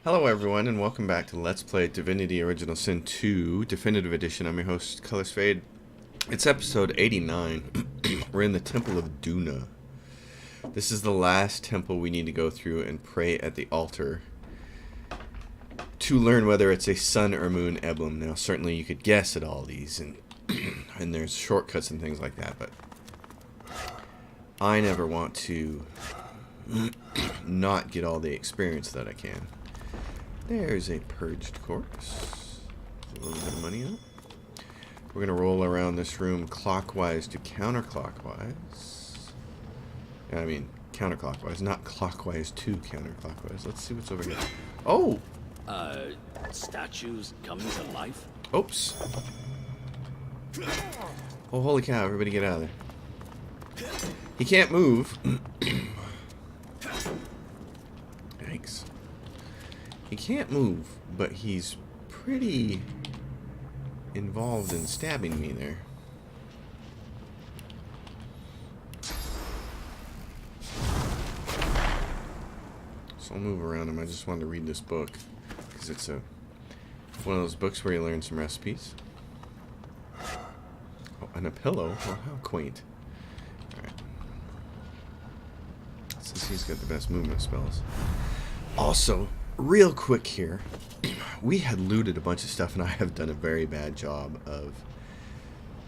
Hello everyone and welcome back to Let's Play Divinity Original Sin 2 Definitive Edition. I'm your host, Colors Fade. It's episode 89. We're in the Temple of Duna. This is the last temple we need to go through and pray at the altar to learn whether it's a sun or moon emblem. Now certainly you could guess at all these and and there's shortcuts and things like that, but I never want to not get all the experience that I can. There's a purged corpse. A little bit of money out. We're going to roll around this room clockwise to counterclockwise. I mean, counterclockwise, not clockwise to counterclockwise. Let's see what's over here. Oh! Statues coming to life? Oops. Oh, holy cow, everybody get out of there. He can't move. Yikes. He can't move, but he's pretty involved in stabbing me there. So I'll move around him. I just wanted to read this book because it's one of those books where you learn some recipes. Oh, and a pillow. Oh, how quaint. Alright. Since he's got the best movement spells. Also, real quick here, we had looted a bunch of stuff and I have done a very bad job of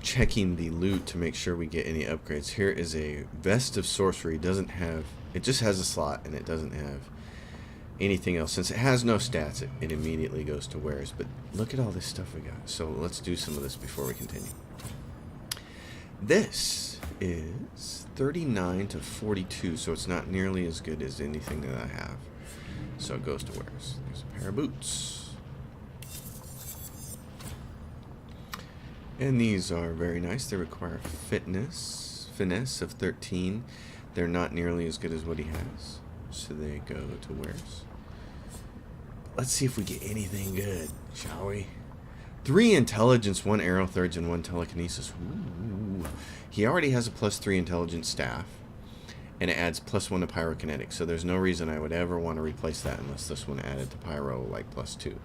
checking the loot to make sure we get any upgrades. Here is a vest of sorcery. It just has a slot and it doesn't have anything else. Since it has no stats, it immediately goes to wares. But look at all this stuff we got. So let's do some of this before we continue. This is 39 to 42, so it's not nearly as good as anything that I have. So it goes to wares. There's a pair of boots. And these are very nice. They require finesse of 13. They're not nearly as good as what he has. So they go to wares. Let's see if we get anything good, shall we? 3 intelligence, 1 arrow thirds, and 1 telekinesis. Ooh. He already has a +3 intelligence staff. And it adds +1 to pyrokinetic, so there's no reason I would ever want to replace that unless this one added to pyro like +2.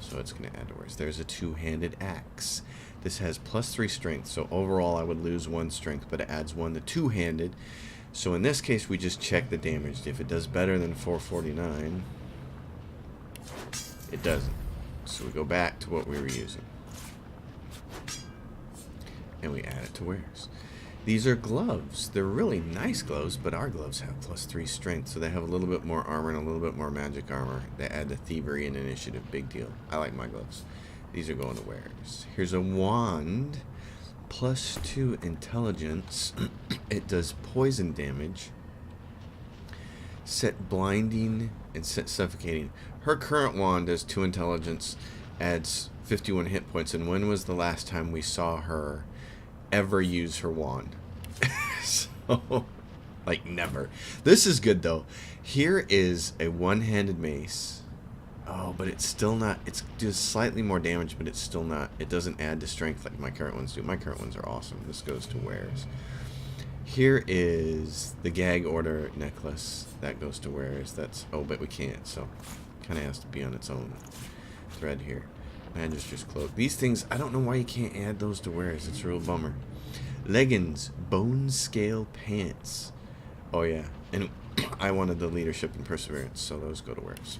So it's going to add to worse. There's a 2-handed axe. This has +3 strength, so overall I would lose 1 strength, but it adds 1 to 2-handed. So in this case we just check the damage. If it does better than 449, it doesn't. So we go back to what we were using. And we add it to wares. These are gloves. They're really nice gloves, but our gloves have +3 strength, so they have a little bit more armor and a little bit more magic armor. They add the thievery and initiative. Big deal. I like my gloves. These are going to wares. Here's a wand. +2 intelligence. It does poison damage. Set blinding and set suffocating. Her current wand does 2 intelligence, adds 51 hit points, and when was the last time we saw her ever use her wand? So, like, never. This is good though. Here is a one-handed mace. Oh, but it's still not, it's just slightly more damage, but it's still not, it doesn't add to strength like my current ones do. My current ones are awesome. This goes to wares. Here is the gag order necklace. That goes to wares. That's, oh, but we can't, so kind of has to be on its own thread here. Magister's cloak. These things, I don't know why you can't add those to wares. It's a real bummer. Leggings, bone scale pants. Oh yeah, and I wanted the leadership and perseverance, so those go to wares.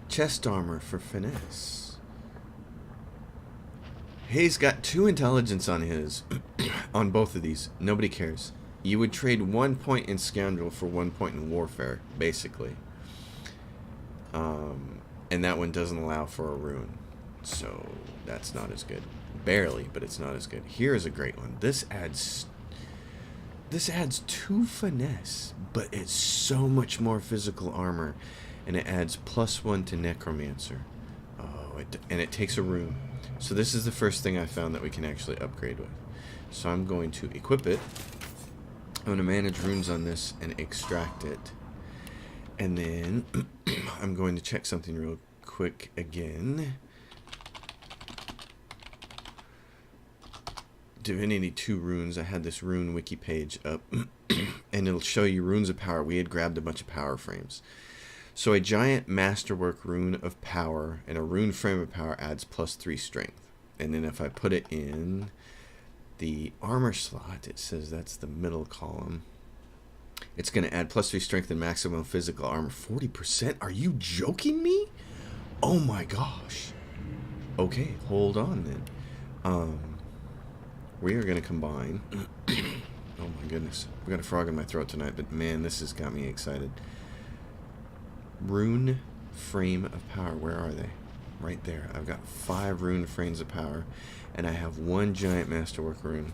Chest armor for finesse. He's got 2 intelligence on his, on both of these. Nobody cares. You would trade 1 point in scoundrel for 1 point in warfare, basically. And that one doesn't allow for a rune, so that's not as good. Barely, but it's not as good. Here is a great one. This adds 2 finesse, but it's so much more physical armor, and it adds +1 to necromancer. Oh, and it takes a rune. So this is the first thing I found that we can actually upgrade with. So I'm going to equip it. I'm going to manage runes on this and extract it. And then I'm going to check something real quick again. Divinity 2 runes. I had this rune wiki page up and it'll show you runes of power. We had grabbed a bunch of power frames. So a giant masterwork rune of power and a rune frame of power adds +3 strength. And then if I put it in the armor slot, it says that's the middle column. It's going to add +3 strength and maximum physical armor 40%. Are you joking me? Oh my gosh. Okay, hold on then. We are going to combine. Oh my goodness. I've got a frog in my throat tonight, but man, this has got me excited. Rune frame of power. Where are they? Right there. I've got 5 rune frames of power, and I have 1 giant masterwork rune.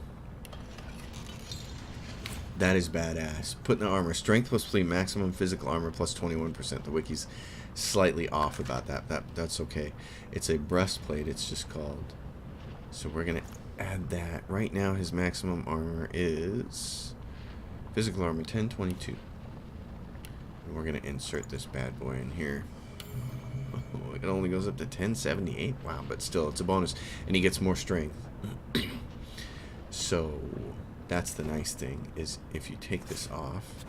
That is badass. Put in the armor. Strength +3, maximum physical armor +21%. The wiki's slightly off about that. That's okay. It's a breastplate, it's just called. So we're going to add that. Right now his maximum armor is physical armor 1022. And we're going to insert this bad boy in here. Oh, it only goes up to 1078. Wow, but still, it's a bonus. And he gets more strength. So, that's the nice thing, is if you take this off,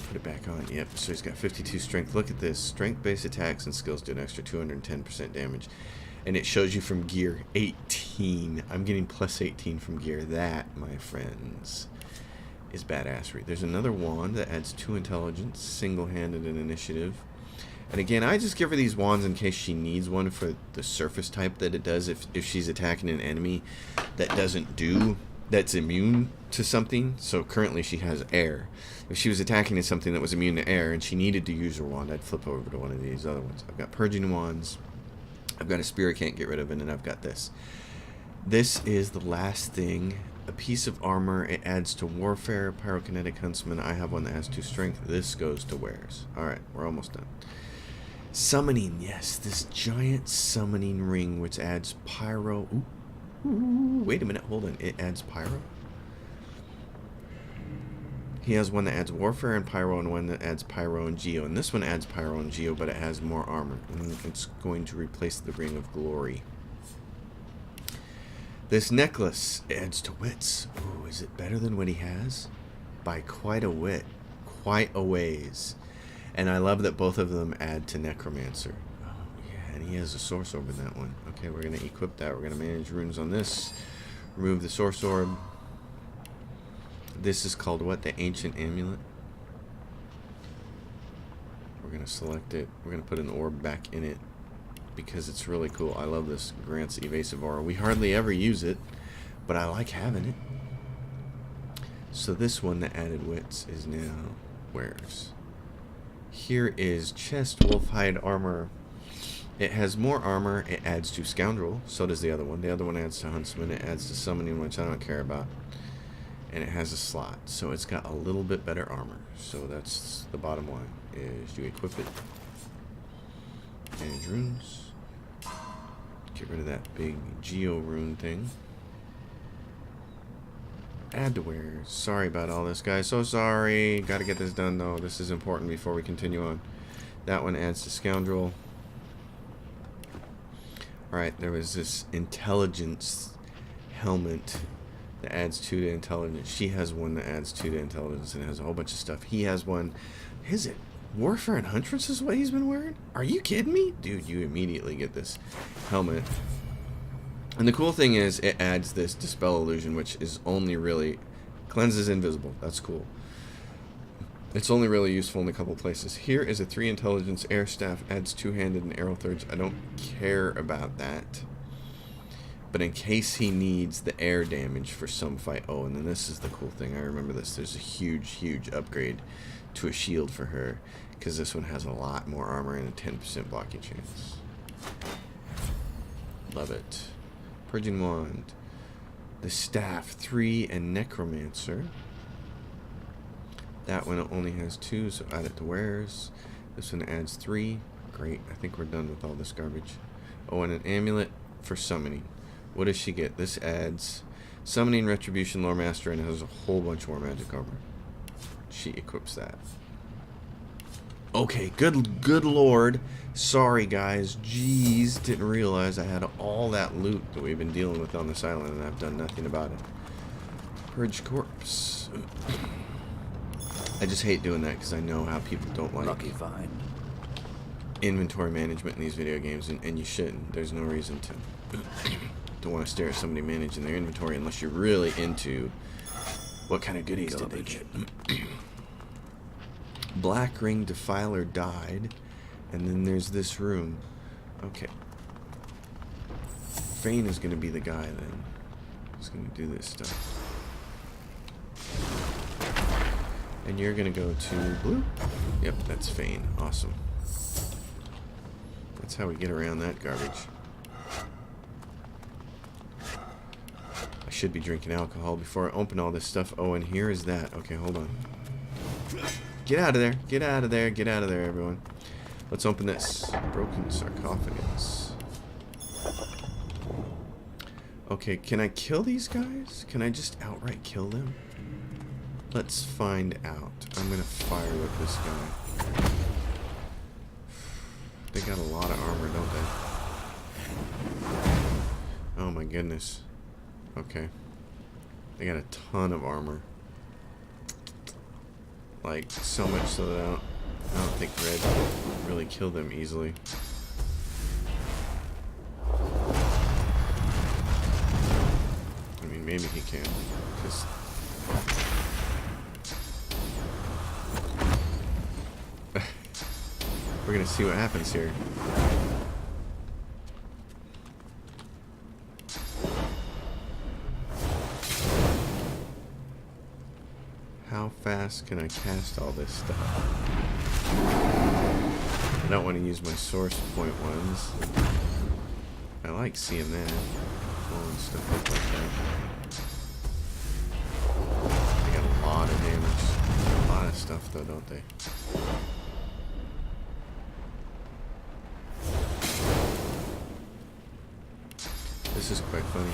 put it back on. Yep, so he's got 52 strength. Look at this. Strength-based attacks and skills do an extra 210% damage. And it shows you from gear 18. I'm getting +18 from gear. That, my friends, is badassery. There's another wand that adds 2 intelligence, single-handed and initiative. And again, I just give her these wands in case she needs one for the surface type that it does if she's attacking an enemy that's immune to something. So currently she has air. If she was attacking something that was immune to air and she needed to use her wand, I'd flip over to one of these other ones. I've got purging wands. I've got a spear I can't get rid of, and then I've got this. This is the last thing. A piece of armor. It adds to warfare, pyrokinetic huntsman. I have one that has 2 strength. This goes to wares. Alright, we're almost done. Summoning, yes, this giant summoning ring which adds pyro. Ooh, wait a minute, hold on. It adds pyro? He has one that adds warfare and pyro, and one that adds pyro and geo. And this one adds pyro and geo, but it has more armor. And it's going to replace the ring of glory. This necklace adds to wits. Ooh, is it better than what he has? By quite a wit. Quite a ways. And I love that both of them add to necromancer. Oh, yeah, and he has a source orb in that one. Okay, we're going to equip that. We're going to manage runes on this. Remove the source orb. This is called what? The ancient amulet. We're going to select it. We're going to put an orb back in it because it's really cool. I love this. Grants evasive aura. We hardly ever use it, but I like having it. So this one, the added wits, is now wares. Here is chest wolfhide armor. It has more armor. It adds to scoundrel. So does the other one. The other one adds to huntsman. It adds to summoning, which I don't care about. And it has a slot. So it's got a little bit better armor. So that's the bottom line. Is you equip it. Manage runes. Get rid of that big geo rune thing. Add to wares. Sorry about all this, guys. So sorry. Gotta get this done, though. This is important before we continue on. That one adds to scoundrel. Alright, there was this intelligence helmet that adds 2 to intelligence. She has one that adds 2 to intelligence and has a whole bunch of stuff. He has one. Is it warfare and huntress is what he's been wearing? Are you kidding me? Dude, you immediately get this helmet. And the cool thing is it adds this dispel illusion, which is only really cleanses invisible. That's cool. It's only really useful in a couple places. Here is a 3 intelligence air staff, adds 2-handed and arrow thirds. I don't care about that. But in case he needs the air damage for some fight. Oh, and then this is the cool thing. I remember this. There's a huge upgrade to a shield for her, because this one has a lot more armor and a 10% blocking chance. Love it. Purging wand. The staff 3 and necromancer. That one only has 2, so add it to wares. This one adds 3. Great. I think we're done with all this garbage. Oh, and an amulet for summoning. What does she get? This adds summoning, retribution, lore master, and it has a whole bunch more magic armor. She equips that. Okay, good lord. Sorry, guys. Jeez, didn't realize I had all that loot that we've been dealing with on this island, and I've done nothing about it. Purge corpse. I just hate doing that because I know how people don't like Lucky find. inventory management in these video games, and you shouldn't. There's no reason to want to stare at somebody managing their inventory unless you're really into what kind of goodies did they get. Black Ring Defiler died, and then there's this room. Okay. Fane is going to be the guy then. He's going to do this stuff. And you're going to go to blue? Yep, that's Fane. Awesome. That's how we get around that garbage. I should be drinking alcohol before I open all this stuff. Oh, and here is that. Okay, hold on. Get out of there. Get out of there. Get out of there, everyone. Let's open this. Broken sarcophagus. Okay, can I kill these guys? Can I just outright kill them? Let's find out. I'm gonna fire with this guy. They got a lot of armor, don't they? Oh my goodness. Okay. They got a ton of armor. Like, so much so that I don't think red will really kill them easily. I mean, maybe he can. Because we're gonna see what happens here. How fast can I cast all this stuff? I don't want to use my source point ones. I like seeing that. Oh, and stuff like that. They got a lot of damage. A lot of stuff though, don't they? This is quite funny.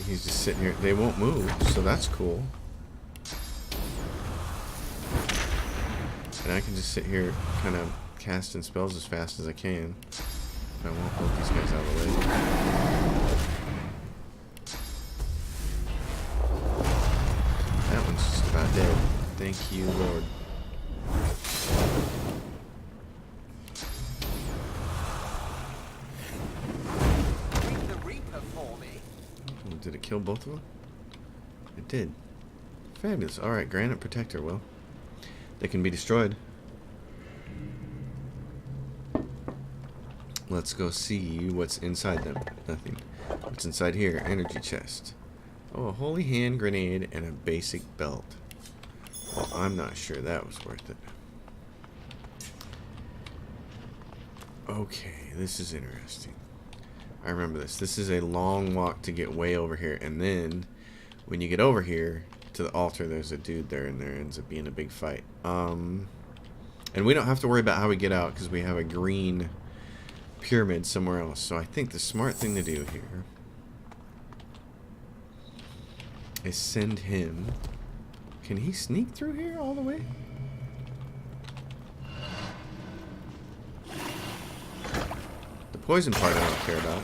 He's just sitting here. They won't move, so that's cool. And I can just sit here kind of casting spells as fast as I can. I won't hold these guys out of the way. That one's just about dead. Thank you, Lord. Did it kill both of them? It did. Fabulous. Alright, Granite Protector. Well, they can be destroyed. Let's go see what's inside them. Nothing. What's inside here? Energy chest. Oh, a holy hand grenade and a basic belt. Well, I'm not sure that was worth it. Okay, this is interesting. I remember this. This is a long walk to get way over here. And then, when you get over here to the altar, there's a dude there, and there ends up being a big fight. And we don't have to worry about how we get out, because we have a green pyramid somewhere else. So I think the smart thing to do here is send him... Can he sneak through here all the way? The poison part I don't care about.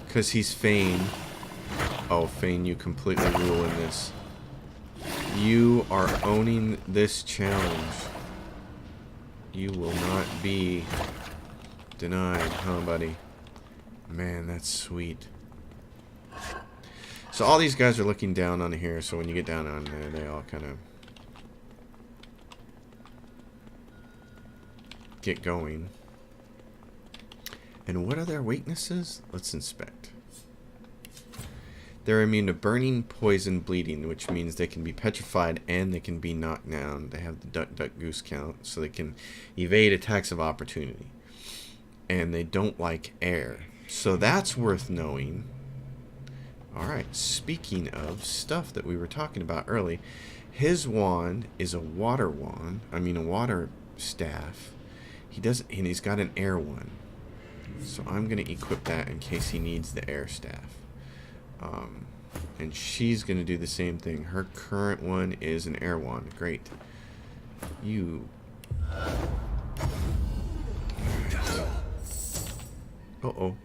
Because he's Fane. Oh, Fane, you completely rule in this. You are owning this challenge. You will not be denied, huh, buddy? Man, that's sweet. So all these guys are looking down on here, so when you get down on there, they all kind of get going. And what are their weaknesses? Let's inspect. They're immune to burning, poison, bleeding, which means they can be petrified and they can be knocked down. They have the duck goose count, so they can evade attacks of opportunity. And they don't like air. So that's worth knowing. Alright, speaking of stuff that we were talking about early, his wand is a water wand. I mean a water staff. And he's got an air one. So I'm going to equip that in case he needs the air staff. And she's going to do the same thing. Her current one is an air wand. Great. You... Uh-oh.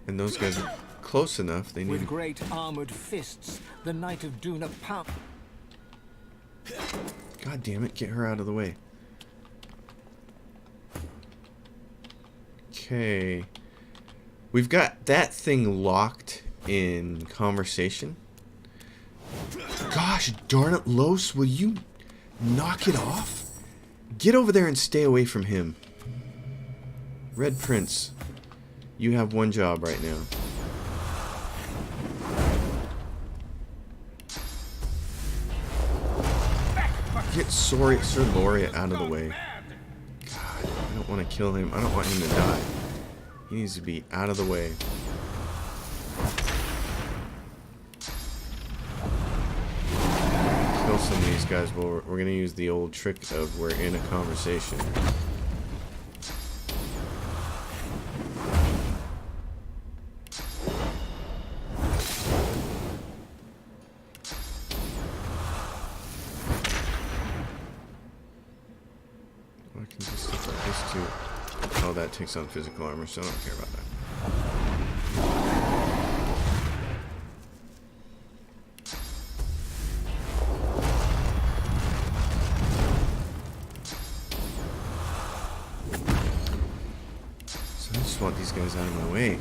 And those guys are close enough. They need... With great armored fists, the Knight of Duna pound. God damn it, get her out of the way. Okay. We've got that thing locked in conversation. Gosh darn it, Los, will you knock it off? Get over there and stay away from him. Red Prince, you have one job right now. Get Sir Loria out of the way. God, I don't want to kill him. I don't want him to die. He needs to be out of the way. Kill some of these guys. Well, we're going to use the old trick of we're in a conversation. I can just stick like this too. Oh, that takes on physical armor, so I don't care about that. So I just want these guys out of my way.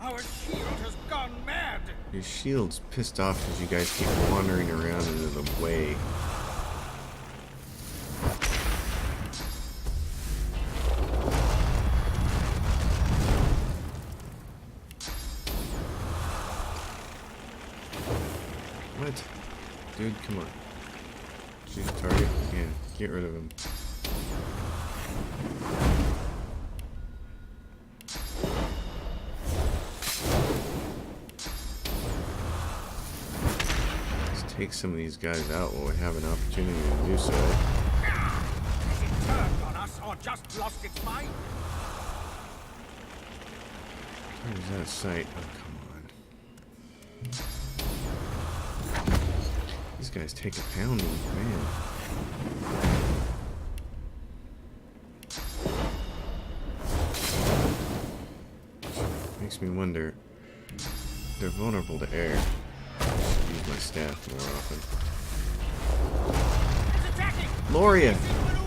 Our shield has gone mad. Your shield's pissed off because you guys keep wandering around into the way. What? Dude, come on. Choose a target? Yeah, get rid of him. Let's take some of these guys out while we have an opportunity to do so. Has it turned on us or just lost its mind? Where's that sight? Oh, come on. These guys take a pounding, man. Makes me wonder. They're vulnerable to air. I should use my staff more often. It's attacking! Loria,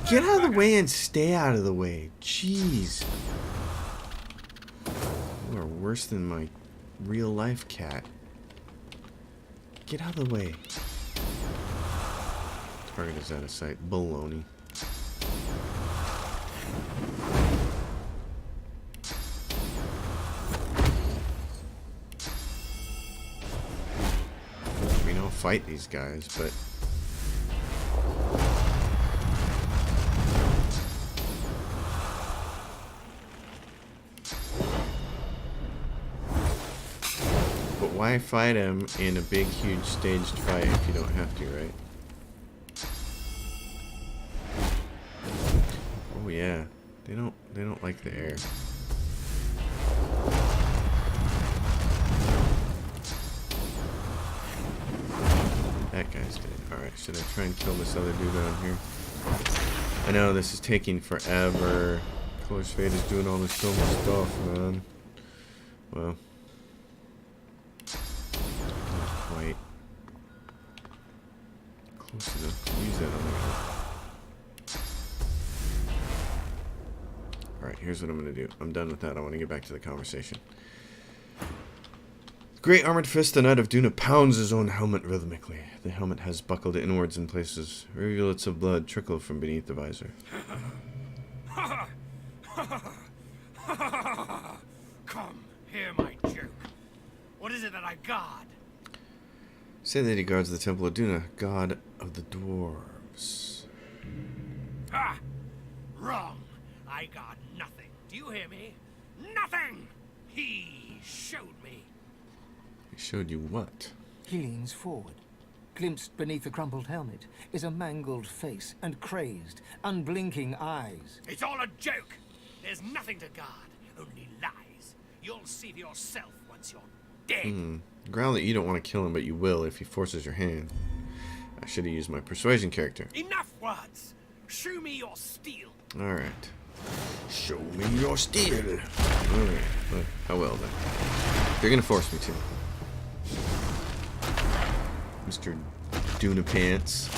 get out of the way and stay out of the way. Jeez. You are worse than my real life cat. Get out of the way. Target is out of sight. Baloney. I mean, I'll fight these guys, but why fight him in a big, huge staged fight if you don't have to, right? Oh yeah, they don't like the air. That guy's dead. Alright, should I try and kill this other dude down here? I know this is taking forever. Color's Fate is doing all this dumb stuff, man. Well, not quite close enough to use that on the guy. Alright, here's what I'm going to do. I'm done with that. I want to get back to the conversation. The great armored fist, the Knight of Duna, pounds his own helmet rhythmically. The helmet has buckled inwards in places. Rivulets of blood trickle from beneath the visor. Come, hear my joke. What is it that I guard? Say that he guards the Temple of Duna, god of the dwarves. Ha! Wrong. I guard nothing. Do you hear me? Nothing! He showed me. He showed you what? He leans forward. Glimpsed beneath the crumpled helmet is a mangled face and crazed, unblinking eyes. It's all a joke. There's nothing to guard, only lies. You'll see for yourself once you're dead. Ground that you don't want to kill him, but you will if he forces your hand. I should have used my persuasion character. Enough words. Show me your steel. Alright. Show me your steel. Alright. Well, how well then? You're gonna force me to. Mr. Duna Pants.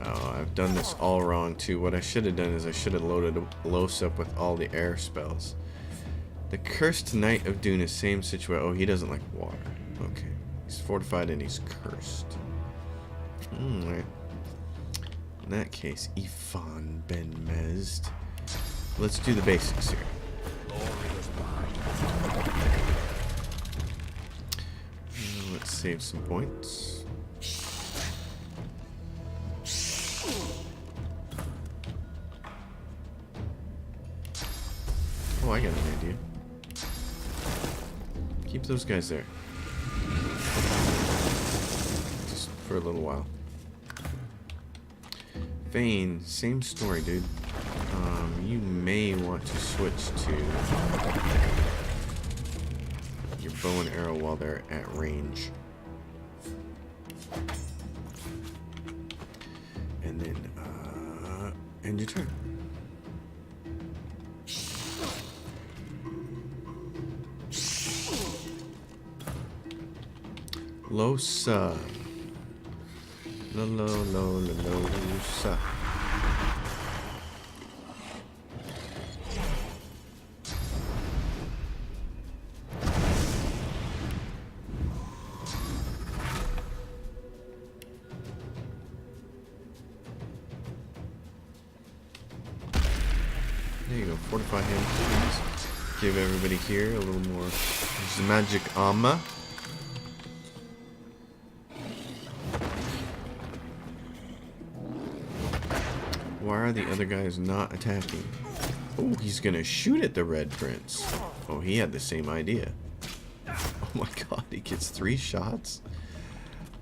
Oh, I've done this all wrong too. What I should have done is I should have loaded Los up with all the air spells. The Cursed Knight of Duna, same situation. Oh, he doesn't like water. Okay. He's fortified and he's cursed. Alright. In that case, Ifan Ben Mezd. Let's do the basics here. Let's save some points. Oh, I got an idea. Keep those guys there. Just for a little while. Vayne, same story, dude. You may want to switch to your bow and arrow while they're at range. And then, end your turn. Losa. Losa. There you go, fortify him, please. Give everybody here a little more magic armor. Why are the other guys not attacking? Oh, he's gonna shoot at the Red Prince. Oh, he had the same idea. Oh my god, he gets 3 shots?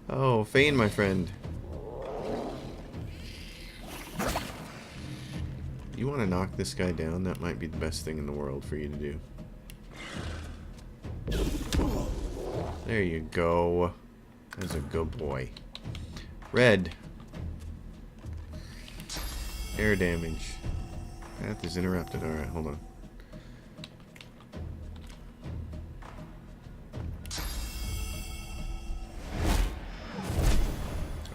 Oh, Vayne, my friend. You want to knock this guy down? That might be the best thing in the world for you to do. There you go. That's a good boy. Red. Air damage. Path is interrupted. Alright, hold on.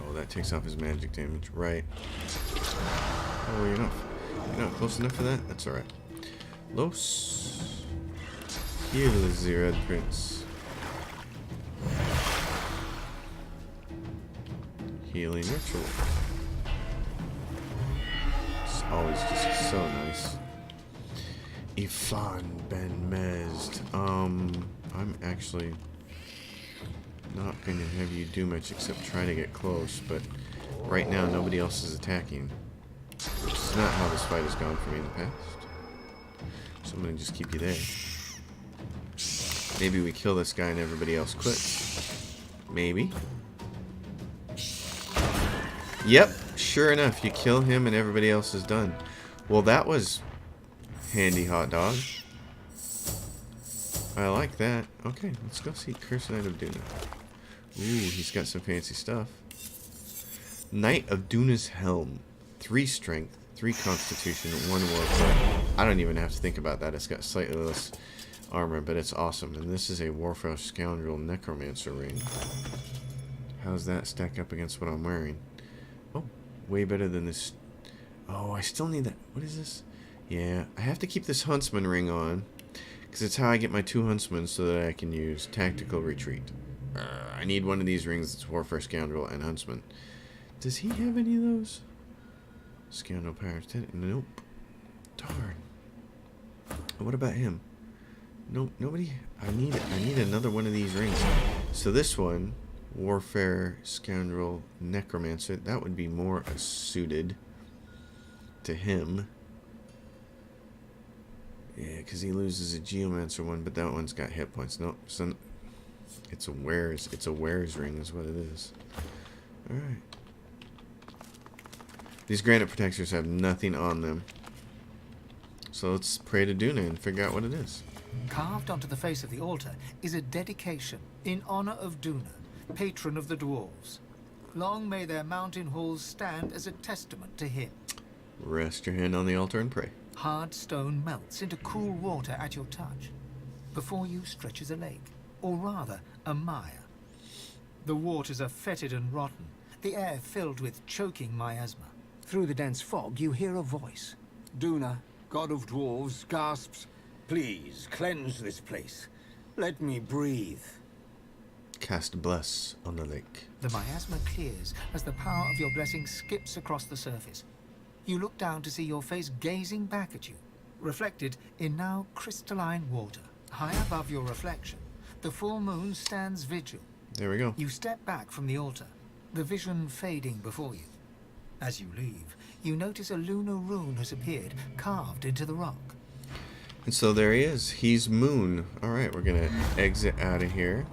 Oh, that takes off his magic damage. Right. Oh, you're not close enough for that? That's alright. Los. Here is the Red Prince. Healing ritual. It's always just so nice. Ifan Ben Mezd. I'm actually not going to have you do much except try to get close, but right now nobody else is attacking. Which is not how this fight has gone for me in the past. So I'm going to just keep you there. Maybe we kill this guy and everybody else quits. Maybe. Yep, sure enough, you kill him and everybody else is done. Well, that was handy, hot dog. I like that. Okay, let's go see Cursed Knight of Duna. Ooh, he's got some fancy stuff. Knight of Duna's Helm. 3 strength, 3 constitution, 1 warfare. I don't even have to think about that. It's got slightly less armor, but it's awesome. And this is a Warfare Scoundrel Necromancer ring. How's that stack up against what I'm wearing? Oh, way better than this. Oh, I still need that. What is this? Yeah, I have to keep this Huntsman ring on, because it's how I get my 2 Huntsmen so that I can use Tactical Retreat. I need one of these rings that's Warfare Scoundrel and Huntsman. Does he have any of those? Scoundrel Pirates. Nope. Darn. What about him? Nope, nobody. I need another one of these rings. So this one, Warfare Scoundrel Necromancer, that would be more suited to him. Yeah, because he loses a Geomancer one, but that one's got hit points. Nope. So it's a wearer's ring is what it is. Alright. These granite protectors have nothing on them. So let's pray to Duna and figure out what it is. Carved onto the face of the altar is a dedication in honor of Duna, patron of the dwarves. Long may their mountain halls stand as a testament to him. Rest your hand on the altar and pray. Hard stone melts into cool water at your touch. Before you stretches a lake. or rather a mire. The waters are fetid and rotten, the air filled with choking miasma. Through the dense fog, you hear a voice. Duna, god of dwarves, gasps, "Please, cleanse this place. Let me breathe." Cast bless on the lake. The miasma clears as the power of your blessing skips across the surface. You look down to see your face gazing back at you, reflected in now crystalline water. High above your reflection, the full moon stands vigil. There we go. You step back from the altar, the vision fading before you. As you leave, you notice a lunar rune has appeared, carved into the rock. And so there he is. He's Moon. Alright, we're going to exit out of here.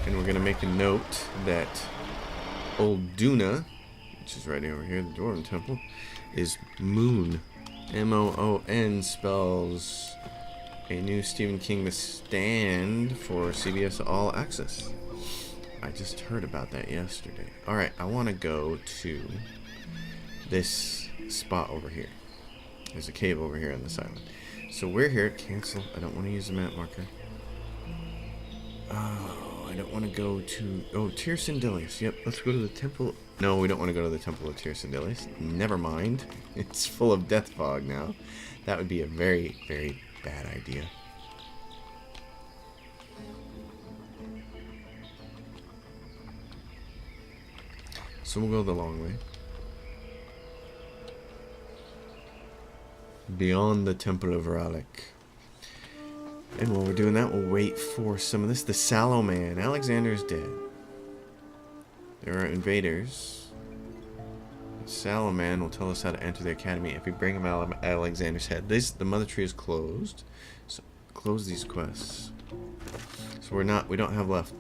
And we're going to make a note that old Duna, which is right over here, the Dwarven Temple, is Moon. M-O-O-N spells a new Stephen King The Stand for CBS All Access. I just heard about that yesterday. Alright, I want to go to this spot over here. There's a cave over here on this island. So we're here. Cancel. I don't want to use the map marker. Oh, I don't want to go to... Oh, Tyr Sindelius. Yep, let's go to the temple. No, we don't want to go to the temple of Tyr Sindelius. Never mind. It's full of death fog now. That would be a very, very bad idea. So we'll go the long way. Beyond the Temple of Ralik. And while we're doing that, we'll wait for some of this. The Sallow Man. Alexander is dead. There are invaders. The Sallow Man will tell us how to enter the academy if we bring him Alexander's head. The mother tree is closed. So close these quests. So we don't have left.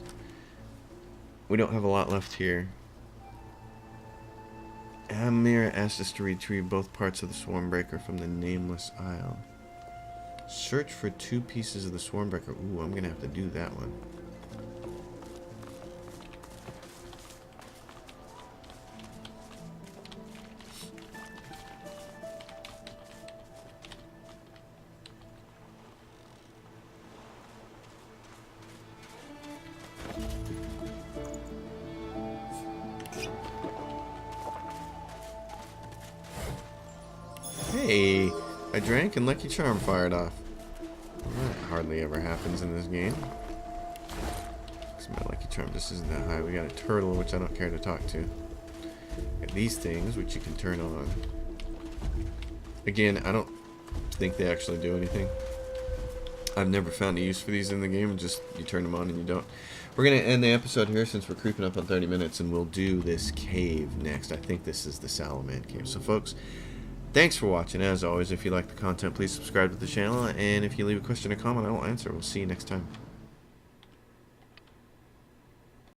We don't have a lot left here. Amir asked us to retrieve both parts of the Swarmbreaker from the Nameless Isle. Search for 2 pieces of the Swarmbreaker. Ooh, I'm gonna have to do that one. Hey, I drank and Lucky Charm fired off. That hardly ever happens in this game. My Lucky Charm just isn't that high. We got a turtle, which I don't care to talk to. Got these things, which you can turn on. Again, I don't think they actually do anything. I've never found a use for these in the game. Just you turn them on and you don't. We're going to end the episode here since we're creeping up on 30 minutes, and we'll do this cave next. I think this is the Sallow Man cave. So, folks, thanks for watching. As always, if you like the content, please subscribe to the channel. And if you leave a question or comment, I will answer. We'll see you next time.